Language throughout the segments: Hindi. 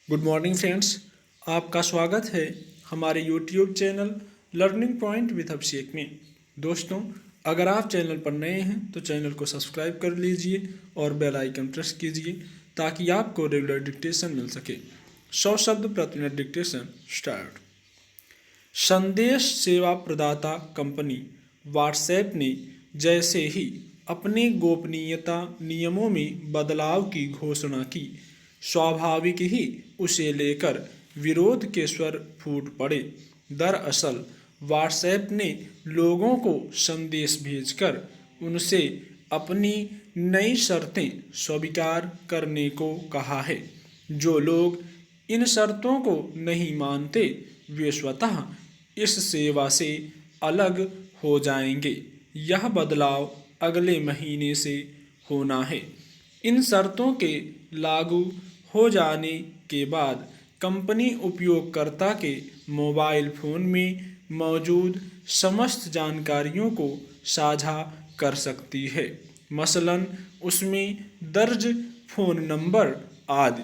Good morning friends. आपका स्वागत है हमारे YouTube channel learning point with Abhishek में। दोस्तों, अगर आप चैनल पर नए हैं तो चैनल को सब्सक्राइब कर लीजिए और बेल आइकन प्रेस कीजिए ताकि आपको रेगुलर डिक्टेशन मिल सके। 100 शब्द प्रति मिनट डिक्टेशन स्टार्ट। संदेश सेवा प्रदाता कंपनी व्हाट्सएप ने जैसे ही अपने गोपनीयता नियमों में बदलाव की घोषणा की, स्वाभाविक ही उसे लेकर विरोध के स्वर फूट पड़े। दरअसल व्हाट्सएप ने लोगों को संदेश भेजकर उनसे अपनी नई शर्तें स्वीकार करने को कहा है। जो लोग इन शर्तों को नहीं मानते वे स्वतः इस सेवा से अलग हो जाएंगे। यह बदलाव अगले महीने से होना है। इन शर्तों के लागू हो जाने के बाद कंपनी उपयोगकर्ता के मोबाइल फ़ोन में मौजूद समस्त जानकारियों को साझा कर सकती है, मसलन उसमें दर्ज फ़ोन नंबर आदि।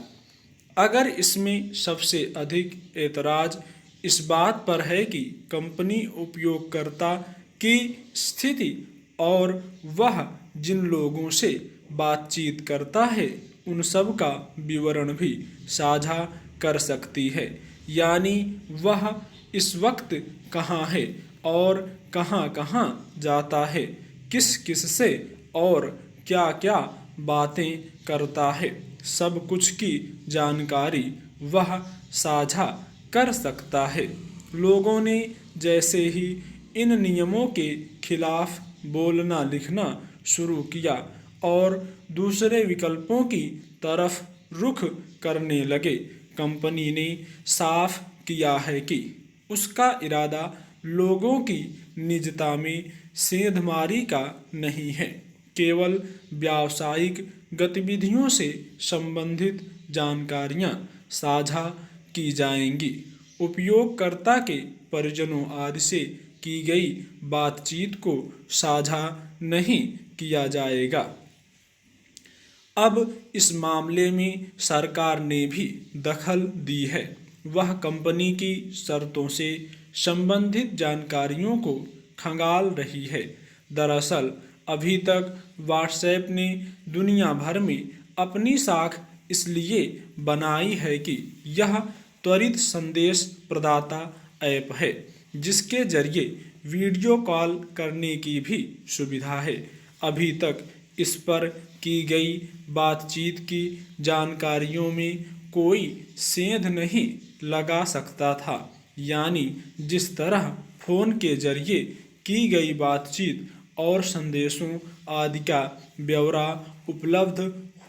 अगर इसमें सबसे अधिक एतराज़ इस बात पर है कि कंपनी उपयोगकर्ता की स्थिति और वह जिन लोगों से बातचीत करता है उन सब का विवरण भी साझा कर सकती है, यानी वह इस वक्त कहाँ है और कहाँ कहाँ जाता है, किस किस से और क्या क्या बातें करता है, सब कुछ की जानकारी वह साझा कर सकता है। लोगों ने जैसे ही इन नियमों के खिलाफ बोलना लिखना शुरू किया और दूसरे विकल्पों की तरफ रुख करने लगे, कंपनी ने साफ किया है कि उसका इरादा लोगों की निजता में सेंधमारी का नहीं है। केवल व्यावसायिक गतिविधियों से संबंधित जानकारियां साझा की जाएंगी। उपयोगकर्ता के परिजनों आदि से की गई बातचीत को साझा नहीं किया जाएगा। अब इस मामले में सरकार ने भी दखल दी है। वह कंपनी की शर्तों से संबंधित जानकारियों को खंगाल रही है। दरअसल अभी तक व्हाट्सएप ने दुनिया भर में अपनी साख इसलिए बनाई है कि यह त्वरित संदेश प्रदाता ऐप है, जिसके जरिए वीडियो कॉल करने की भी सुविधा है। अभी तक इस पर की गई बातचीत की जानकारियों में कोई सेंध नहीं लगा सकता था, यानी जिस तरह फ़ोन के जरिए की गई बातचीत और संदेशों आदि का ब्यौरा उपलब्ध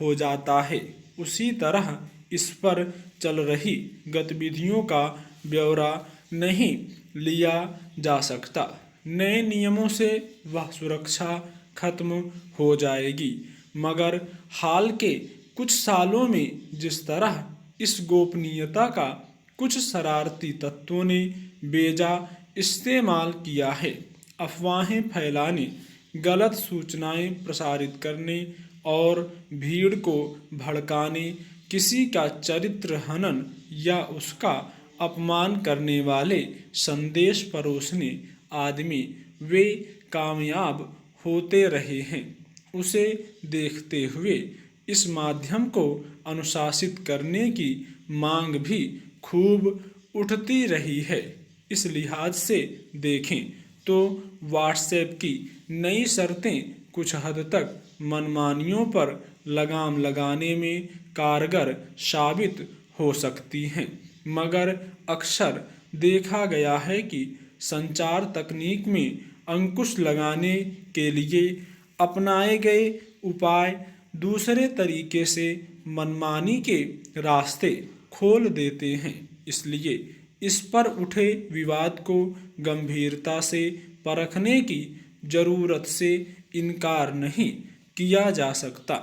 हो जाता है, उसी तरह इस पर चल रही गतिविधियों का ब्यौरा नहीं लिया जा सकता। नए नियमों से वह सुरक्षा खत्म हो जाएगी, मगर हाल के कुछ सालों में जिस तरह इस गोपनीयता का कुछ शरारती तत्वों ने बेजा इस्तेमाल किया है, अफवाहें फैलाने, गलत सूचनाएं प्रसारित करने और भीड़ को भड़काने, किसी का चरित्र हनन या उसका अपमान करने वाले संदेश परोसने आदि में वे कामयाब होते रहे हैं। उसे देखते हुए इस माध्यम को अनुशासित करने की मांग भी खूब उठती रही है। इस लिहाज से देखें तो व्हाट्सएप की नई शर्तें कुछ हद तक मनमानियों पर लगाम लगाने में कारगर साबित हो सकती हैं, मगर अक्सर देखा गया है कि संचार तकनीक में अंकुश लगाने के लिए अपनाए गए उपाय दूसरे तरीके से मनमानी के रास्ते खोल देते हैं। इसलिए इस पर उठे विवाद को गंभीरता से परखने की जरूरत से इनकार नहीं किया जा सकता।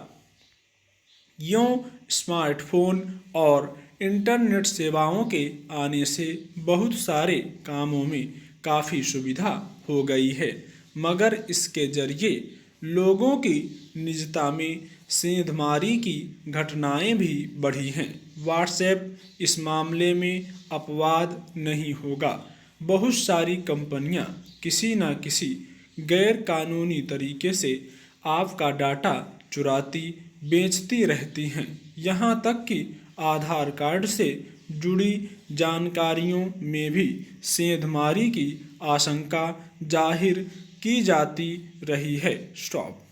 यूँ स्मार्टफोन और इंटरनेट सेवाओं के आने से बहुत सारे कामों में काफ़ी सुविधा हो गई है, मगर इसके जरिए लोगों की निजता में सेंधमारी की घटनाएं भी बढ़ी हैं। व्हाट्सएप इस मामले में अपवाद नहीं होगा। बहुत सारी कंपनियां किसी न किसी गैर कानूनी तरीके से आपका डाटा चुराती बेचती रहती हैं। यहाँ तक कि आधार कार्ड से जुड़ी जानकारियों में भी सेंधमारी की आशंका जाहिर की जाती रही है। स्टॉप।